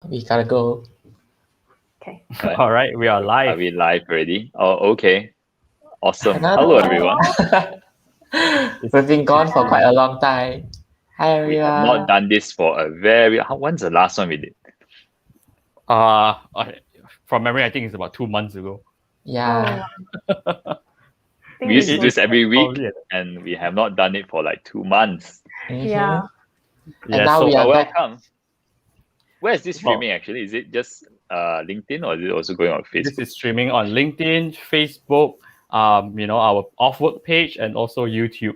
We gotta go. Okay. All right, we are Are live. we live already? Oh, okay. Awesome. Another Hello, one. everyone. We've been gone for quite a long time. Hi, We have everyone. not done this for a very... When's the last one we did? From memory, I think it's about 2 months ago. Yeah. We used to do this every week, Probably, yeah. and we have not done it for like 2 months. Mhm. Yeah. And now we are back. Welcome. Where is this streaming actually? Is it just LinkedIn, or is it also going on Facebook? This is streaming on LinkedIn, Facebook, our off-work page, and also YouTube.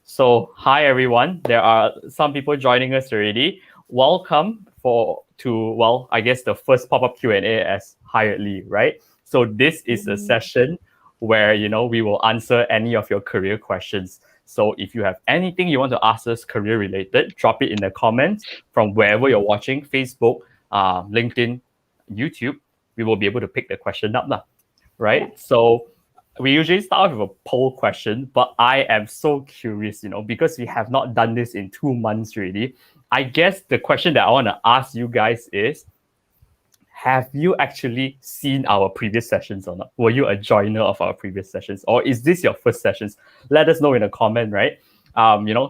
So, hi everyone. There are some people joining us already. Welcome I guess the first pop-up Q&A as Hiredly, right? So this is a session where, we will answer any of your career questions. So if you have anything you want to ask us career related, drop it in the comments from wherever you're watching, Facebook, LinkedIn, YouTube. We will be able to pick the question up, right? Yeah. So we usually start with a poll question, but I am so curious, because we have not done this in 2 months already. I guess the question that I want to ask you guys is, have you actually seen our previous sessions or not? Were you a joiner of our previous sessions, or is this your first sessions? Let us know in a comment, right?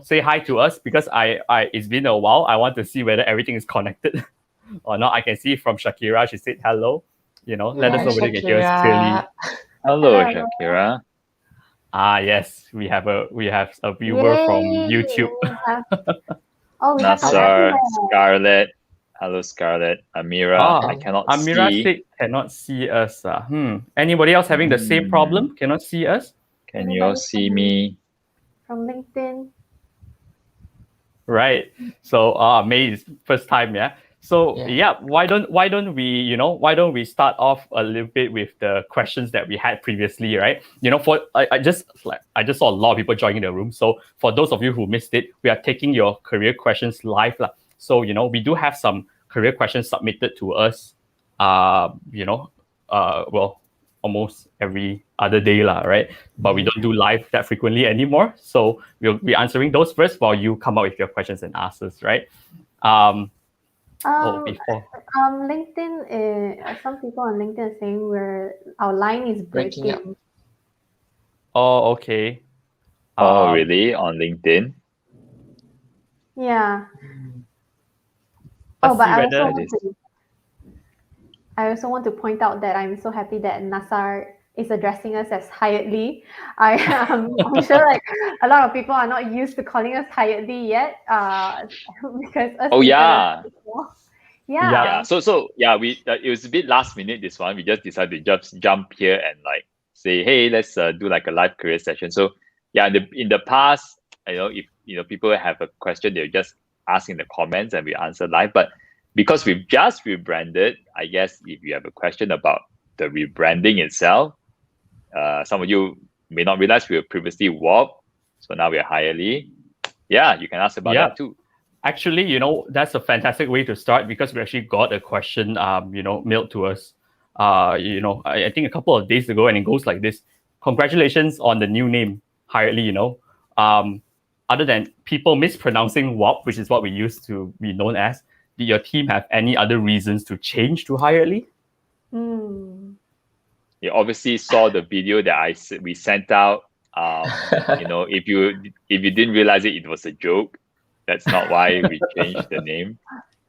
Say hi to us, because I it's been a while. I want to see whether everything is connected or not. I can see from Shakira, she said hello. Let us know whether you can hear us clearly. Hello, Shakira. Yes, we have a viewer from YouTube. We have Nasar, Scarlett. Hello, Scarlett. Amira, I cannot Amira see. said cannot see us. Anybody else having the same problem? Cannot see us? Can you all see me? From LinkedIn. Right. So May is first time, yeah. So why don't we start off a little bit with the questions that we had previously, right? I just saw a lot of people joining the room. So for those of you who missed it, we are taking your career questions live, lah. So we do have some career questions submitted to us. Almost every other day, lah, right? But we don't do live that frequently anymore. So we'll be answering those first while you come up with your questions and answers, right? LinkedIn. Some people on LinkedIn are saying our line is breaking up. Oh, okay. Really? On LinkedIn? Yeah. I also want to point out that I'm so happy that Nasar is addressing us as Hiredly. I'm sure like a lot of people are not used to calling us Hiredly yet. Because it was a bit last minute, this one. We just decided to just jump here and like say, hey, let's do like a live career session. So in the past, if people have a question, they'll just ask in the comments and we answer live. But because we've just rebranded, I guess if you have a question about the rebranding itself, some of you may not realize we were previously WOP, so now we're Hiredly. Yeah, you can ask about that too. Actually, that's a fantastic way to start, because we actually got a question, mailed to us, I think a couple of days ago, and it goes like this: congratulations on the new name, Hiredly. Other than people mispronouncing WOP, which is what we used to be known as, did your team have any other reasons to change to Hiredly? You obviously saw the video that we sent out. If you didn't realize it was a joke. That's not why we changed the name.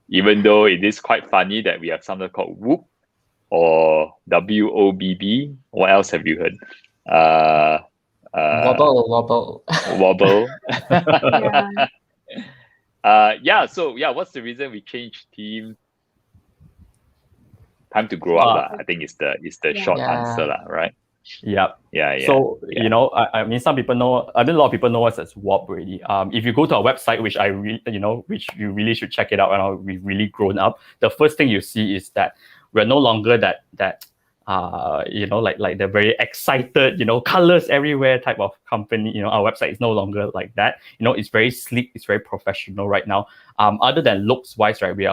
Even though it is quite funny that we have something called Whoop or WOBB. What else have you heard? Wobble. What's the reason we changed team? Time to grow up, I think is the short answer, right? Yep. Yeah. So I mean, some people know. I mean, a lot of people know us as WOP already. If you go to our website, which which you really should check it out, and we've really grown up. The first thing you see is that we're no longer that like the very excited, colors everywhere type of company. Our website is no longer like that. It's very sleek, it's very professional right now. Other than looks wise, right, we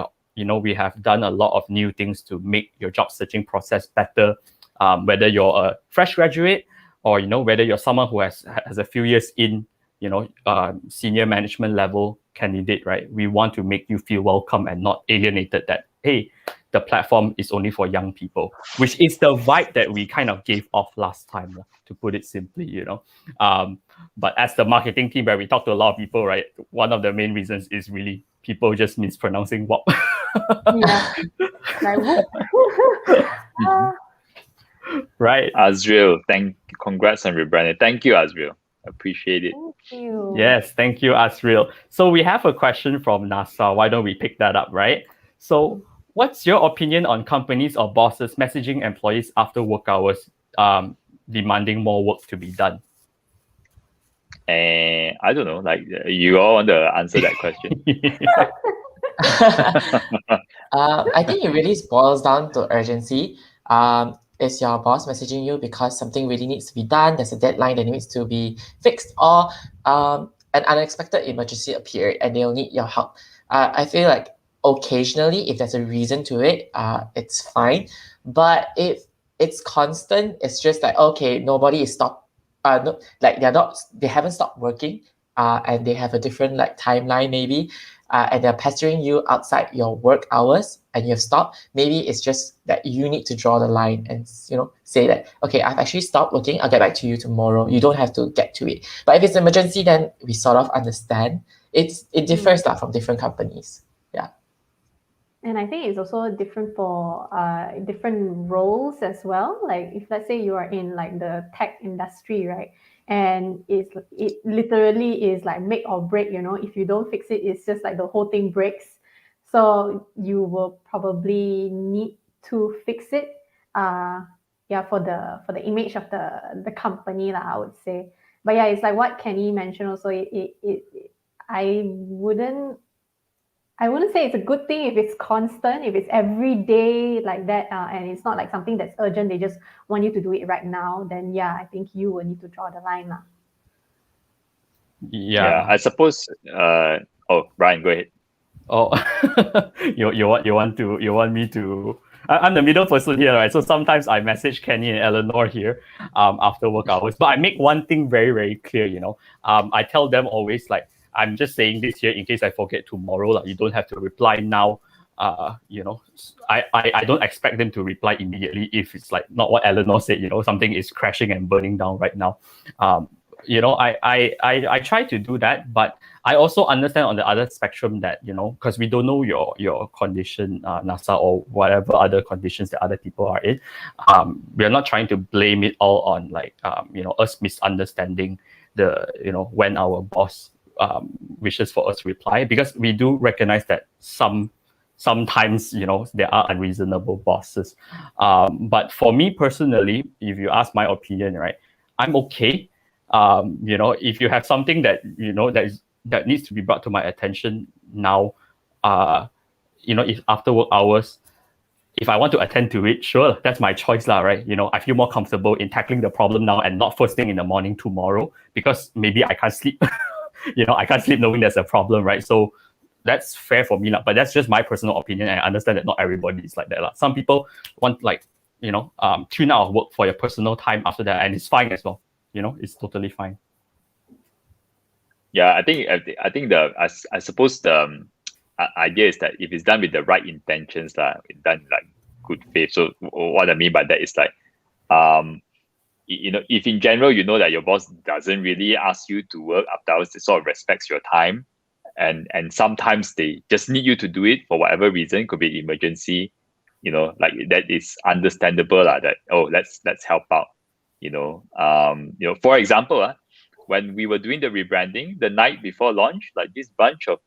have done a lot of new things to make your job searching process better. Whether you're a fresh graduate or whether you're someone who has a few years in senior management level candidate, right? We want to make you feel welcome and not alienated that, hey, the platform is only for young people, which is the vibe that we kind of gave off last time, to put it simply, But as the marketing team, where we talk to a lot of people, right, one of the main reasons is really people just mispronouncing WAP. Yeah. Like, whoop. Right. Azriel, congrats on rebranding. Thank you, Azriel. Appreciate it. Thank you. Yes, thank you, Asriel. So we have a question from NASA. Why don't we pick that up, right? So what's your opinion on companies or bosses messaging employees after work hours, demanding more work to be done? And I don't know, like you all want to answer that question? I think it really boils down to urgency. Is your boss messaging you because something really needs to be done? There's a deadline that needs to be fixed, or an unexpected emergency appeared and they'll need your help. I feel like occasionally, if there's a reason to it, it's fine. But if it's constant, it's just like, okay, nobody is stopped. No, like they haven't stopped working. And they have a different like timeline maybe. And they're pestering you outside your work hours and you have stopped, maybe it's just that you need to draw the line and say that, okay, I've actually stopped working, I'll get back to you tomorrow. You don't have to get to it. But if it's an emergency, then we sort of understand. It differs from different companies. Yeah. And I think it's also different for different roles as well. Like if let's say you are in like the tech industry, right? And it literally is like make or break, if you don't fix it, it's just like the whole thing breaks. So you will probably need to fix it. For the image of the company, I would say. But yeah, it's like what Kenny mentioned also. I wouldn't say it's a good thing if it's constant, if it's every day like that, and it's not like something that's urgent. They just want you to do it right now. Then yeah, I think you will need to draw the line. Yeah. I suppose. Brian, go ahead. Oh, you want me to? I'm the middle person here, right? So sometimes I message Kenny and Eleanor here, after work hours. But I make one thing very, very clear. I tell them always, like, I'm just saying this here in case I forget tomorrow. Like, you don't have to reply now. I don't expect them to reply immediately if it's like not what Eleanor said. Something is crashing and burning down right now. I try to do that, but I also understand on the other spectrum that, because we don't know your condition, NASA, or whatever other conditions that other people are in. We are not trying to blame it all on us misunderstanding when our boss wishes for us to reply, because we do recognize that sometimes there are unreasonable bosses. But for me personally, if you ask my opinion, right, I'm okay. If you have something that that needs to be brought to my attention now, if after work hours, if I want to attend to it, sure, that's my choice, right? I feel more comfortable in tackling the problem now and not first thing in the morning tomorrow, because maybe I can't sleep. I can't sleep knowing there's a problem, right? So that's fair for me, but that's just my personal opinion, and I understand that not everybody is like that. Some people want tune out of work for your personal time after that, and it's fine as well. It's totally fine. Yeah, I think I suppose the idea is that if it's done with the right intentions, done like good faith. So what I mean by that is like, if in general that your boss doesn't really ask you to work after hours, it sort of respects your time, and sometimes they just need you to do it for whatever reason. It could be emergency, like that is understandable that let's help out. For example, when we were doing the rebranding the night before launch, like this bunch of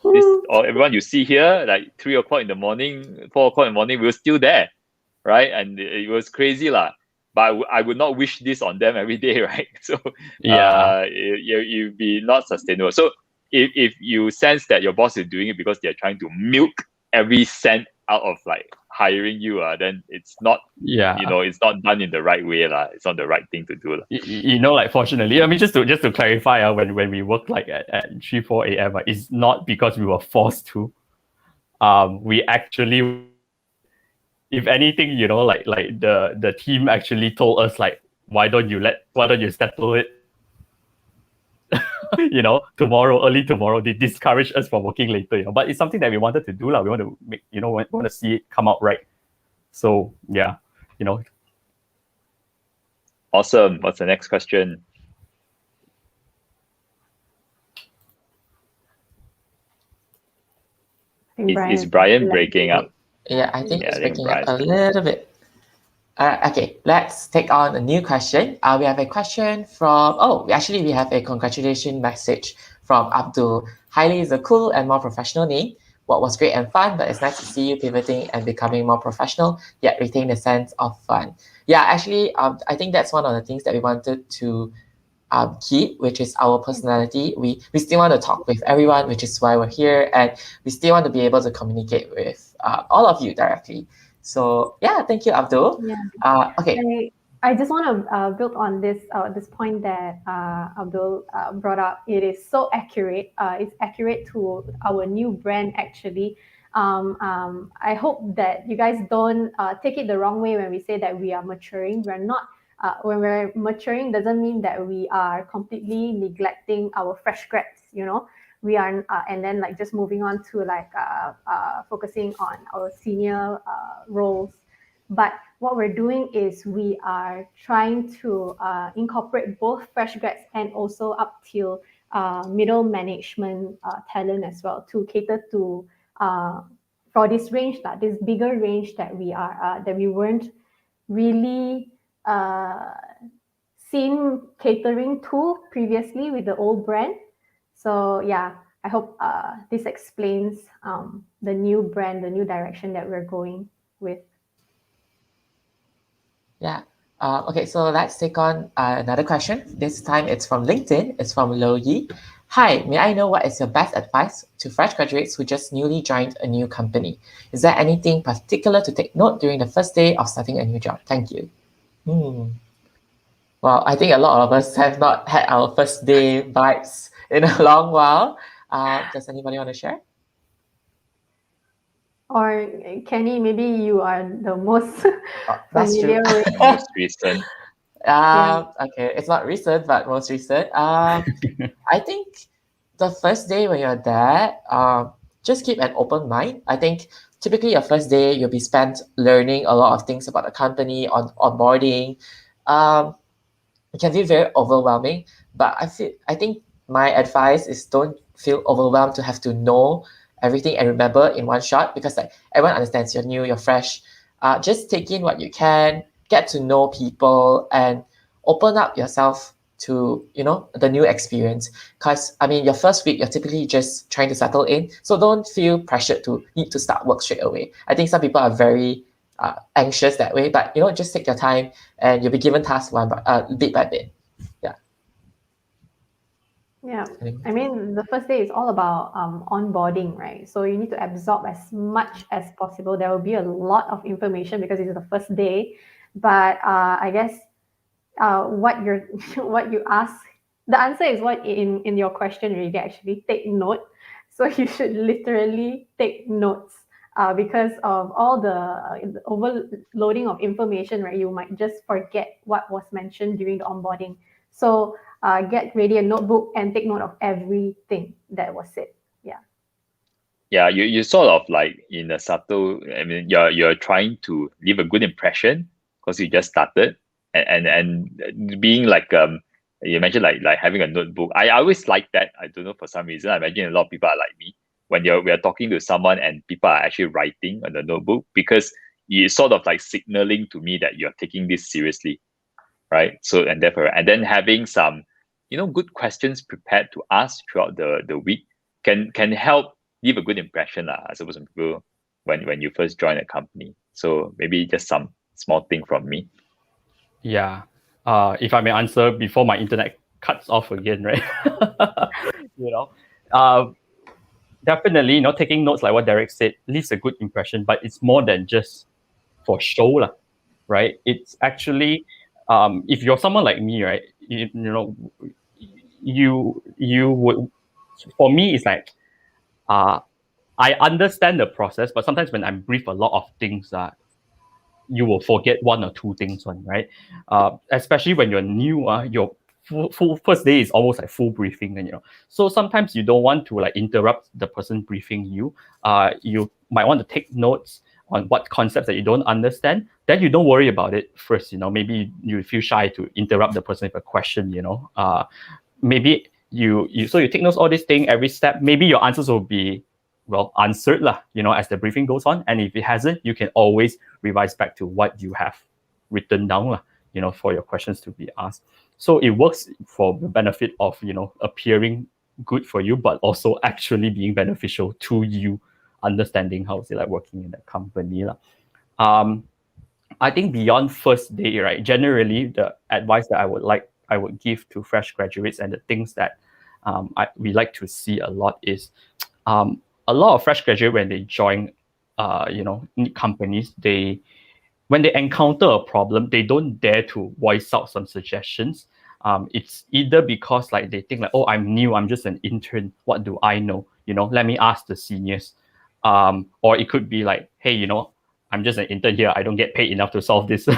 or everyone you see here, like 3 o'clock in the morning, 4 o'clock in the morning, we were still there, right? And it was crazy, but I would not wish this on them every day, right? So it'd be not sustainable. So if you sense that your boss is doing it because they're trying to milk every cent out of like hiring you, then it's not, it's not done in the right way, it's not the right thing to do. Fortunately, I mean, just to clarify, when we work like at 3-4 a.m., it's not because we were forced to. We actually, if anything, like the team actually told us, like, why don't you settle it? early tomorrow, they discourage us from working later. But it's something that we wanted to do. We want to make, we want to see it come out right. So yeah, Awesome. What's the next question? Is Brian breaking up? Yeah, I think it's I think breaking up Brian. a little bit. Okay, let's take on a new question. We have a question from, we have a congratulation message from Abdul. Hailey is a cool and more professional name. What was great and fun, but it's nice to see you pivoting and becoming more professional, yet retain the sense of fun. Yeah, actually, I think that's one of the things that we wanted to keep, which is our personality. We still want to talk with everyone, which is why we're here, and we still want to be able to communicate with all of you directly. So yeah, thank you, Abdul. Okay. I just want to build on this point that Abdul brought up. It is so accurate. It's accurate to our new brand actually. I hope that you guys don't take it the wrong way when we say that we are maturing. We're not. When we're maturing, doesn't mean that we are completely neglecting our fresh grads. We are, and then like just moving on to focusing on our senior roles. But what we're doing is we are trying to incorporate both fresh grads and also up till middle management talent as well to cater to for this range, this bigger range that we weren't really seen catering to previously with the old brand. So yeah, I hope this explains the new brand, the new direction that we're going with. Yeah. Okay, so let's take on another question. This time it's from LinkedIn. It's from Lo Yi. Hi, may I know what is your best advice to fresh graduates who just newly joined a new company? Is there anything particular to take note during the first day of starting a new job? Thank you. Well, I think a lot of us have not had our first day vibes in a long while. Does anybody want to share? Or Kenny, maybe you are the most That's true. familiar with. Most recent. Okay, it's not recent, but most recent. I think the first day when you're there, just keep an open mind. I think typically your first day you'll be spent learning a lot of things about the company, on onboarding. It can feel very overwhelming, but I think my advice is don't feel overwhelmed to have to know everything and remember in one shot, because like everyone understands you're new, you're fresh. Just take in what you can, get to know people, and open up yourself to the new experience. Because I mean, your first week you're typically just trying to settle in, so don't feel pressured to need to start work straight away. I think some people are very anxious that way, but just take your time and you'll be given tasks bit by bit. Yeah, I mean, the first day is all about onboarding, right? So you need to absorb as much as possible. There will be a lot of information because it's the first day, but I guess what you ask, the answer is what in your question really, actually take note. So you should literally take notes because of all the overloading of information, right? You might just forget what was mentioned during the onboarding. So get ready a notebook and take note of everything that was said. Yeah, you sort of like in a subtle. I mean, you're trying to leave a good impression because you just started, and being like you mentioned like having a notebook. I always like that. I don't know, for some reason. I imagine a lot of people are like me when we are talking to someone and people are actually writing on the notebook, because it's sort of like signaling to me that you're taking this seriously, right? So and then having some good questions prepared to ask throughout the week can help leave a good impression, I suppose, on people when you first join a company. So maybe just some small thing from me. Yeah. If I may answer before my internet cuts off again, right? Definitely, taking notes, like what Derek said, leaves a good impression, but it's more than just for show, right? It's actually, if you're someone like me, right, you would, for me, it's like, I understand the process, but sometimes when I'm briefed a lot of things, you will forget one or two things, right? Especially when you're new, your first day is almost like full briefing, and so sometimes you don't want to like interrupt the person briefing you. You might want to take notes on what concepts that you don't understand. Then you don't worry about it first. Maybe you feel shy to interrupt the person with a question. Maybe you take notes all this thing every step. Maybe your answers will be answered lah, as the briefing goes on. And if it hasn't, you can always revise back to what you have written down lah, for your questions to be asked. So it works for the benefit of, appearing good for you, but also actually being beneficial to you, understanding how is it like working in the company lah. I think beyond first day, right? Generally, the advice that I would give to fresh graduates, and the things that we like to see a lot is a lot of fresh graduates, when they join companies, when they encounter a problem, they don't dare to voice out some suggestions. It's either because like they think like, oh, I'm new, I'm just an intern, what do I know? Let me ask the seniors. Or it could be like, hey, I'm just an intern here, I don't get paid enough to solve this.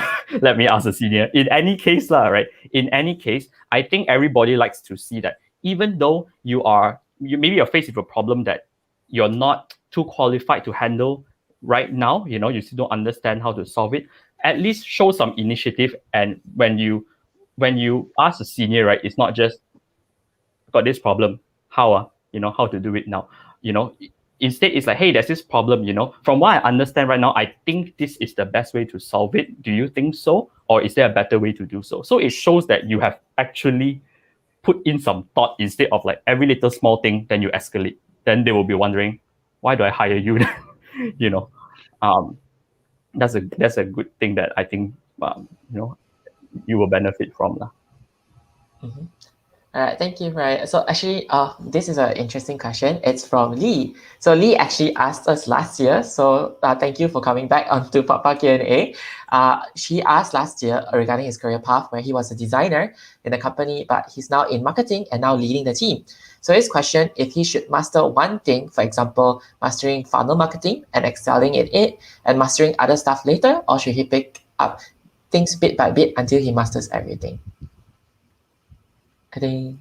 Let me ask the senior. In any case, right? In any case, I think everybody likes to see that even though maybe you're faced with a problem that you're not too qualified to handle right now, you still don't understand how to solve it, at least show some initiative. And when you ask the senior, right, it's not just got this problem, how to do it now. Instead it's like, hey, there's this problem, from what I understand right now, I think this is the best way to solve it. Do you think so? Or is there a better way to do so? So it shows that you have actually put in some thought, instead of like every little small thing, then you escalate. Then they will be wondering, why do I hire you? That's a good thing that I think you will benefit from. Mm-hmm. All right, thank you, Brian. So actually, this is an interesting question. It's from Lee. So Lee actually asked us last year. So thank you for coming back onto Papa Q&A. She asked last year regarding his career path, where he was a designer in the company, but he's now in marketing and now leading the team. So his question, if he should master one thing, for example, mastering funnel marketing and excelling in it, and mastering other stuff later, or should he pick up things bit by bit until he masters everything? I think,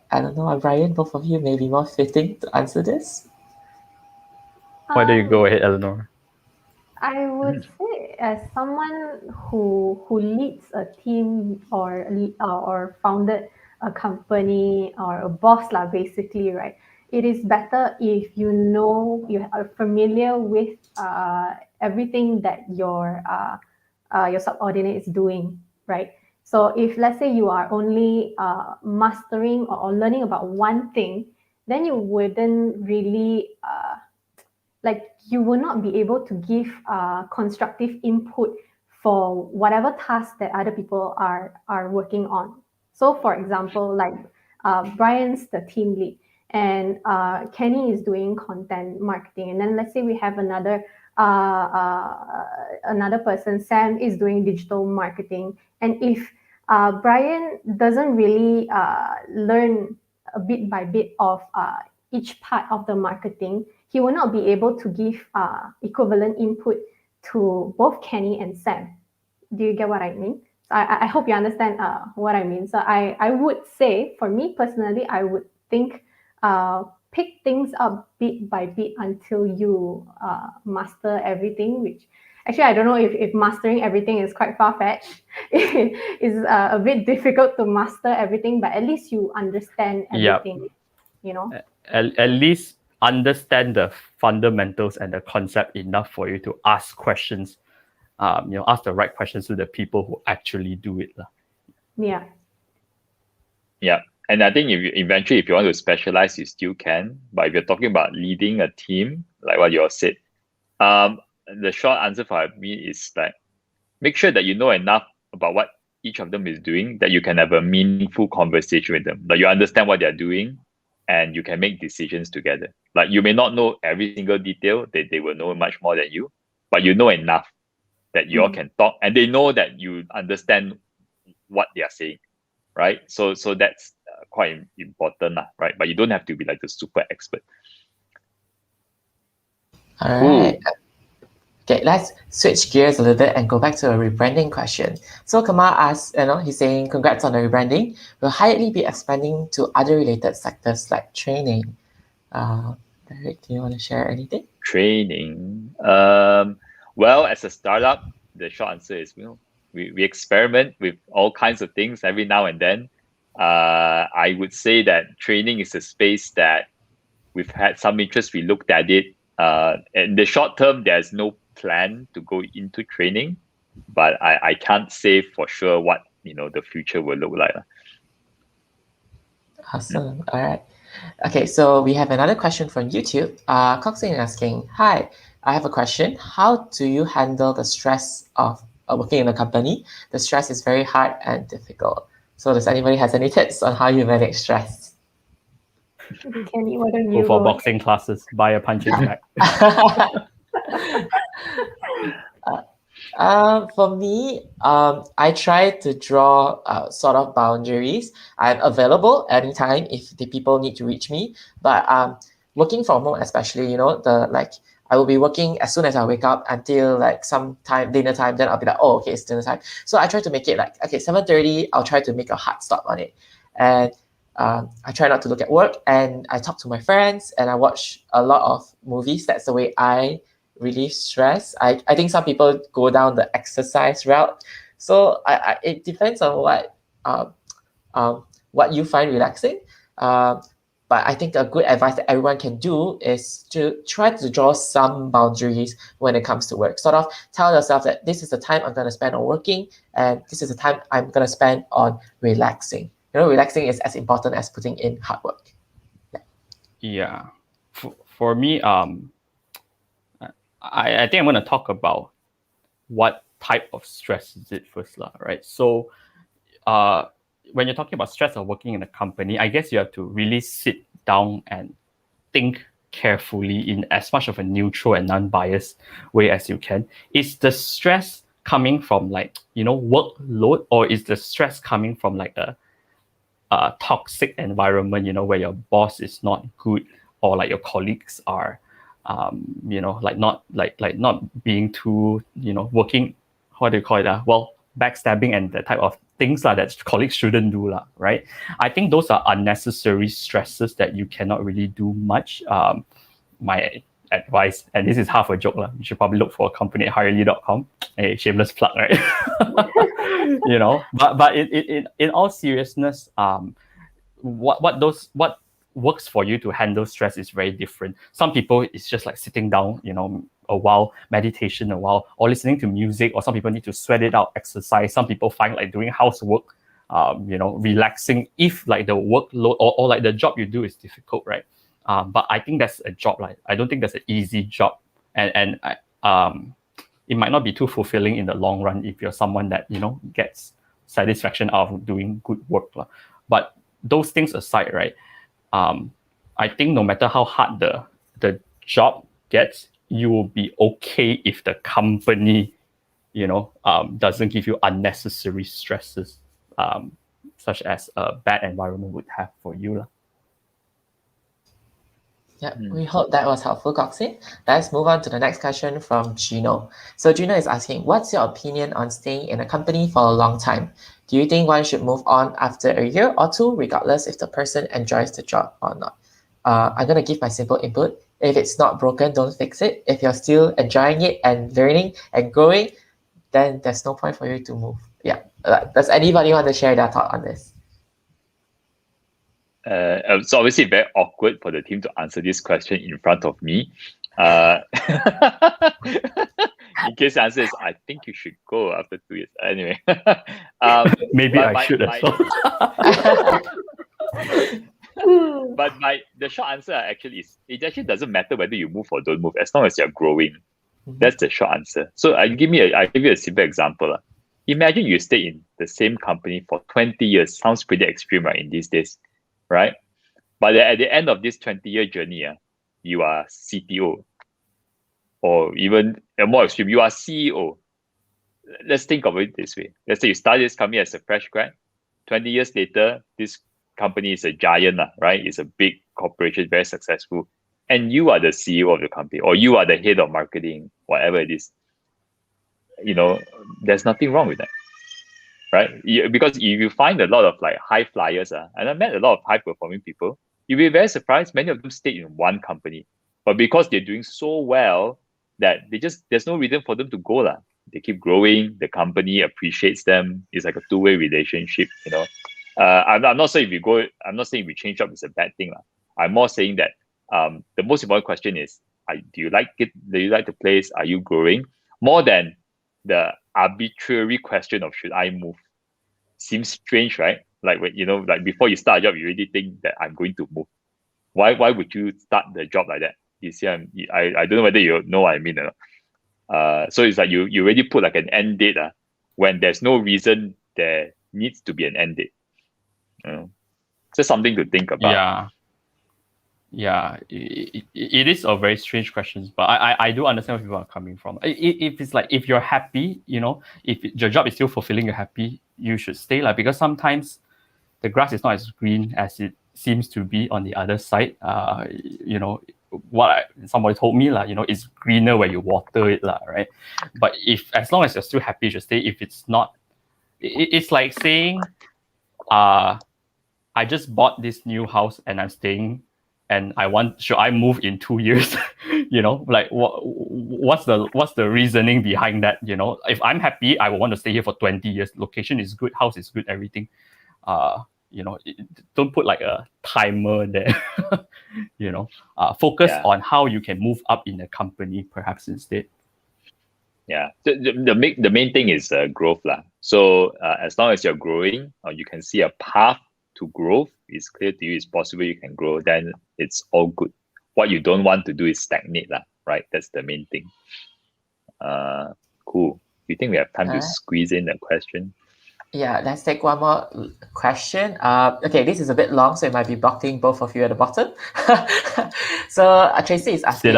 I don't know, Brian, both of you may be more fitting to answer this. Why don't you go ahead, Eleanor? I would say, as someone who leads a team or founded a company or a boss lah, basically, right? It is better if you are familiar with everything that your subordinate is doing, right? So if, let's say, you are only mastering or learning about one thing, then you wouldn't really you will not be able to give constructive input for whatever task that other people are working on. So for example, like Brian's the team lead, and Kenny is doing content marketing, and then let's say we have another person, Sam, is doing digital marketing. And if Brian doesn't really learn a bit by bit of each part of the marketing, he will not be able to give equivalent input to both Kenny and Sam. Do you get what I mean? So I hope you understand what I mean. So I would say, for me personally, I would think pick things up bit by bit until you master everything, which actually I don't know if mastering everything is quite far-fetched. It's a bit difficult to master everything, but at least you understand everything, At least understand the fundamentals and the concept enough for you to ask questions, ask the right questions to the people who actually do it. Yeah. Yeah. And I think if you want to specialize, you still can. But if you're talking about leading a team, like what you all said, the short answer for me is like, make sure that you know enough about what each of them is doing, that you can have a meaningful conversation with them. Like you understand what they're doing, and you can make decisions together. Like you may not know every single detail, they will know much more than you, but you know enough that you all can talk, and they know that you understand what they are saying, right? So that's quite important, right? But you don't have to be like the super expert. All right. Okay, let's switch gears a little bit and go back to a rebranding question. So Kamal asks, he's saying, congrats on the rebranding. Will Highly be expanding to other related sectors like training? Derek, do you want to share anything? Training. Well, as a startup, the short answer is, we experiment with all kinds of things every now and then. I would say that training is a space that we've had some interest. We looked at it. In the short term, there's no plan to go into training, but I can't say for sure what the future will look like. Awesome. All right. Okay, so we have another question from YouTube. Coxing asking, hi, I have a question. How do you handle the stress of working in a company? The stress is very hard and difficult. So does anybody has any tips on how you manage stress? Kenny, why don't Go you for go? boxing classes, buy a punching bag. For me, I try to draw sort of boundaries. I'm available anytime if the people need to reach me. But working from home, especially, I will be working as soon as I wake up until like some time, dinner time. Then I'll be like, oh, okay, it's dinner time. So I try to make it like, okay, 7:30. I'll try to make a hard stop on it, and I try not to look at work. And I talk to my friends, and I watch a lot of movies. That's the way I relieve stress. I think some people go down the exercise route. So it depends on what you find relaxing. But I think a good advice that everyone can do is to try to draw some boundaries when it comes to work. Sort of tell yourself that this is the time I'm going to spend on working, and this is the time I'm going to spend on relaxing. Relaxing is as important as putting in hard work. Yeah. For me, I think I'm going to talk about what type of stress is it first, right? So when you're talking about stress of working in a company, I guess you have to really sit down and think carefully in as much of a neutral and non-biased way as you can. Is the stress coming from workload, or is the stress coming from like a toxic environment, where your boss is not good, or like your colleagues are not being too, working, what do you call it? Backstabbing and the type of things that colleagues shouldn't do, right? I think those are unnecessary stresses that you cannot really do much. My advice, and this is half a joke, you should probably look for a company at hirely.com. A shameless plug, right? But in all seriousness, what works for you to handle stress is very different. Some people, it's just like sitting down, a while, meditation a while, or listening to music, or some people need to sweat it out, exercise. Some people find like doing housework, relaxing if like the workload or like the job you do is difficult, right? But I think that's a job. Like, I don't think that's an easy job, and it might not be too fulfilling in the long run if you're someone that gets satisfaction out of doing good work. But those things aside, right? I think no matter how hard the job gets, you will be okay if the company, doesn't give you unnecessary stresses, such as a bad environment would have for you. Yeah, we hope that was helpful, Coxie. Let's move on to the next question from Gino. So Gino is asking, what's your opinion on staying in a company for a long time? Do you think one should move on after a year or two, regardless if the person enjoys the job or not? I'm going to give my simple input. If it's not broken, don't fix it. If you're still enjoying it and learning and growing, then there's no point for you to move. Yeah. Does anybody want to share their thought on this? It's obviously very awkward for the team to answer this question in front of me. In case the answer is, I think you should go after 2 years. Anyway. Maybe I should as well. But the short answer actually is, it actually doesn't matter whether you move or don't move, as long as you're growing. Mm-hmm. That's the short answer. So I give you a simple example. Imagine you stay in the same company for 20 years. Sounds pretty extreme, right, in these days, right? But at the end of this 20-year journey, you are CTO, or even more extreme, you are CEO. Let's think of it this way. Let's say you start this company as a fresh grad. 20 years later, this company is a giant, right? It's a big corporation, very successful. And you are the CEO of the company, or you are the head of marketing, whatever it is. there's nothing wrong with that, right? Because if you find a lot of like high flyers, and I met a lot of high performing people, you'll be very surprised. Many of them stayed in one company, but because they're doing so well that there's no reason for them to go lah. They keep growing. The company appreciates them. It's like a two-way relationship. I'm not saying I'm not saying if we change job is a bad thing lah. I'm more saying that the most important question is, do you like it? Do you like the place? Are you growing? More than the arbitrary question of should I move. Seems strange, right? Like when like before you start a job, you already think that I'm going to move. Why would you start the job like that? You see, I don't know whether you know what I mean or not. So it's like you already put like an end date when there's no reason there needs to be an end date. Just something to think about. Yeah, it is a very strange question, but I do understand where people are coming from. If it's like, if you're happy, if your job is still fulfilling, you're happy, you should stay, because sometimes the grass is not as green as it seems to be on the other side. Somebody told me, it's greener where you water it, right? But as long as you're still happy, you should stay. If it's not, it's like saying, I just bought this new house and I'm staying, and should I move in 2 years? Like what's the reasoning behind that? If I'm happy, I will want to stay here for 20 years. Location is good, house is good, everything. Don't put like a timer there. Focus on how you can move up in the company, perhaps instead. Yeah, the main thing is growth lah. So as long as you're growing, or you can see a path to growth, it's clear to you, it's possible you can grow, then it's all good. What you don't want to do is stagnate lah, right? That's the main thing. Cool. Do you think we have time to squeeze in a question? Yeah, let's take one more question. Okay, this is a bit long, so it might be blocking both of you at the bottom. So Tracy is asking,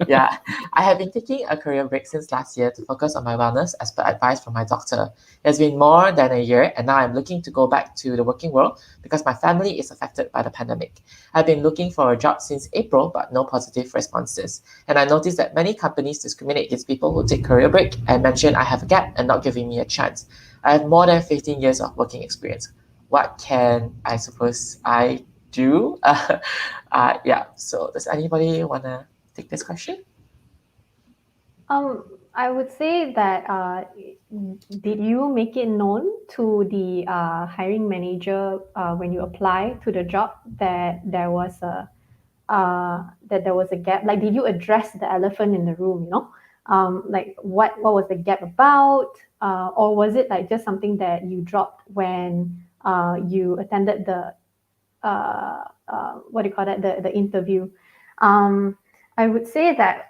yeah, I have been taking a career break since last year to focus on my wellness as per advice from my doctor. It's been more than a year, and now I'm looking to go back to the working world because my family is affected by the pandemic. I've been looking for a job since April, but no positive responses. And I noticed that many companies discriminate against people who take career break and mention I have a gap and not giving me a chance. I have more than 15 years of working experience. What can I suppose I do? Yeah, so does anybody want to take this question? I would say that did you make it known to the hiring manager when you apply to the job that there was a gap? Like, did you address the elephant in the room? Like what was the gap about, or was it like just something that you dropped when you attended the the interview? I would say that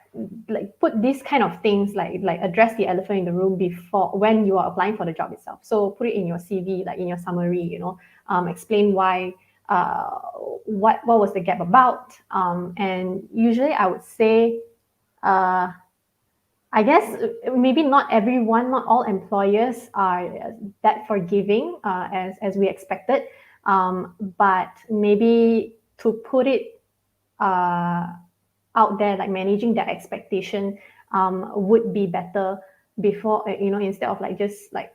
like put these kind of things like address the elephant in the room before when you are applying for the job itself. So put it in your CV, like in your summary, explain why, what was the gap about, and usually I would say I guess maybe not all employers are that forgiving as we expected, but maybe to put it out there, like managing that expectation would be better before, instead of like just like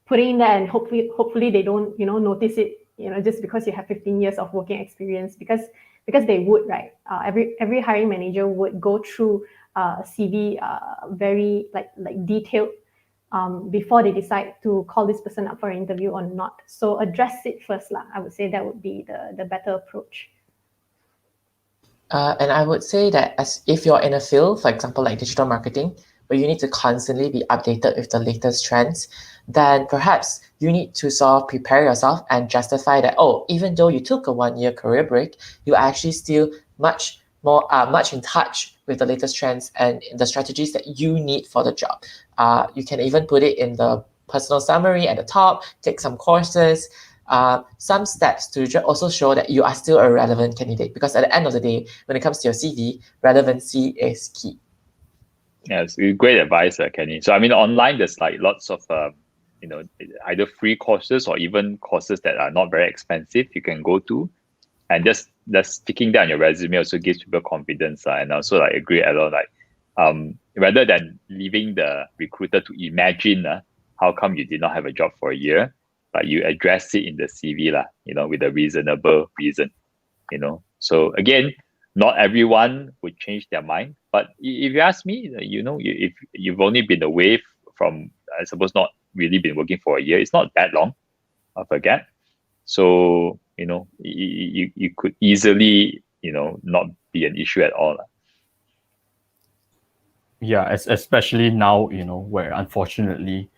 putting that and hopefully they don't, notice it, just because you have 15 years of working experience, because they would, right? Every hiring manager would go through CV very like detailed before they decide to call this person up for an interview or not. So address it first lah. I would say that would be the better approach. And I would say that as if you're in a field, for example, like digital marketing, where you need to constantly be updated with the latest trends, then perhaps you need to sort of prepare yourself and justify that, even though you took a 1-year career break, you're actually still much in touch with the latest trends and the strategies that you need for the job. You can even put it in the personal summary at the top, take some courses, some steps to also show that you are still a relevant candidate, because at the end of the day, when it comes to your CV, relevancy is key. Yeah, it's great advice, Kenny. So I mean, online there's like lots of either free courses or even courses that are not very expensive you can go to, and just sticking that on your resume also gives people confidence, and also like a great along, like rather than leaving the recruiter to imagine how come you did not have a job for a year, but you address it in the CV with a reasonable reason, So again, not everyone would change their mind, but if you ask me, if you've only been away from, I suppose, not really been working for a year, it's not that long of a gap. So, you could easily, not be an issue at all. Yeah, especially now, where unfortunately,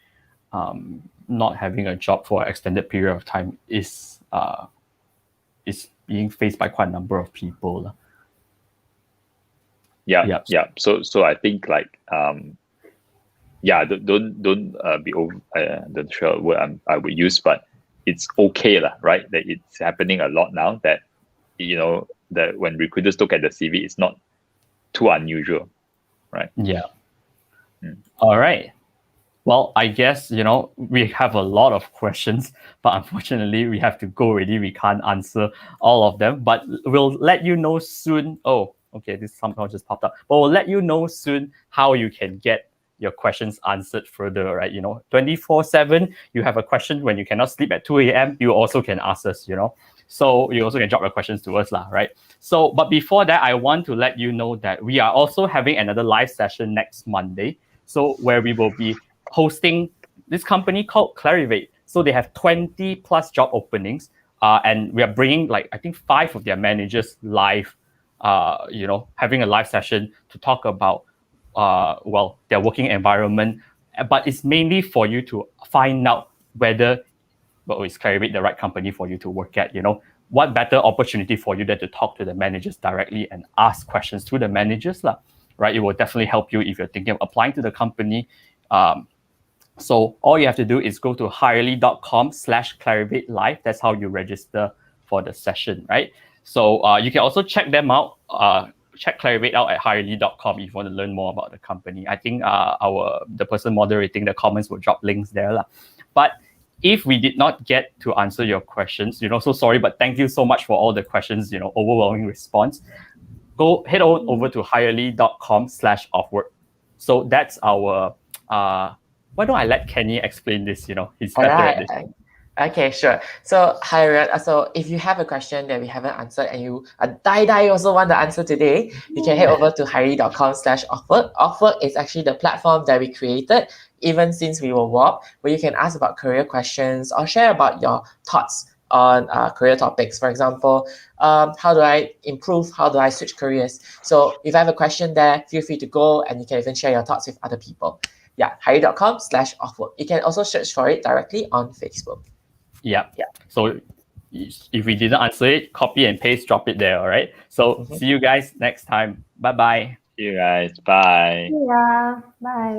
not having a job for an extended period of time is being faced by quite a number of people. Yeah. So I think don't be over. I'm not sure what I would use, but it's okay right? That it's happening a lot now. That that when recruiters look at the CV, it's not too unusual, right? Yeah. All right. Well, I guess, we have a lot of questions, but unfortunately we have to go already. We can't answer all of them, but we'll let you know soon. Oh, okay, this somehow just popped up. But we'll let you know soon how you can get your questions answered further, right? 24/7, you have a question when you cannot sleep at 2 a.m., you also can ask us, So you also can drop your questions to us, right? So, but before that, I want to let you know that we are also having another live session next Monday. So where we will be hosting this company called Clarivate. So they have 20 plus job openings, and we are bringing I think 5 of their managers live, having a live session to talk about their working environment. But it's mainly for you to find out whether is Clarivate the right company for you to work at. What better opportunity for you than to talk to the managers directly and ask questions to the managers, right? It will definitely help you if you're thinking of applying to the company. So all you have to do is go to hirely.com/Clarivate Live. That's how you register for the session, right? So you can also check them out. Check Clarivate out at hirely.com if you want to learn more about the company. I think the person moderating the comments will drop links there. But if we did not get to answer your questions, so sorry, but thank you so much for all the questions, overwhelming response. Go head on over to hirely.com/offwork. So that's our why don't I let Kenny explain this? He's better at this. Okay, sure. So, hi, so if you have a question that we haven't answered and you die also want the answer today, you can head over to hirely.com/offwork. Offwork is actually the platform that we created even since we were WARP, where you can ask about career questions or share about your thoughts on career topics. For example, how do I improve? How do I switch careers? So if I have a question there, feel free to go and you can even share your thoughts with other people. Yeah, hirely.com/offwork. You can also search for it directly on Facebook. Yeah. So if we didn't answer it, copy and paste, drop it there. All right. So see you guys next time. Bye-bye. See you guys. Bye. Yeah. Bye.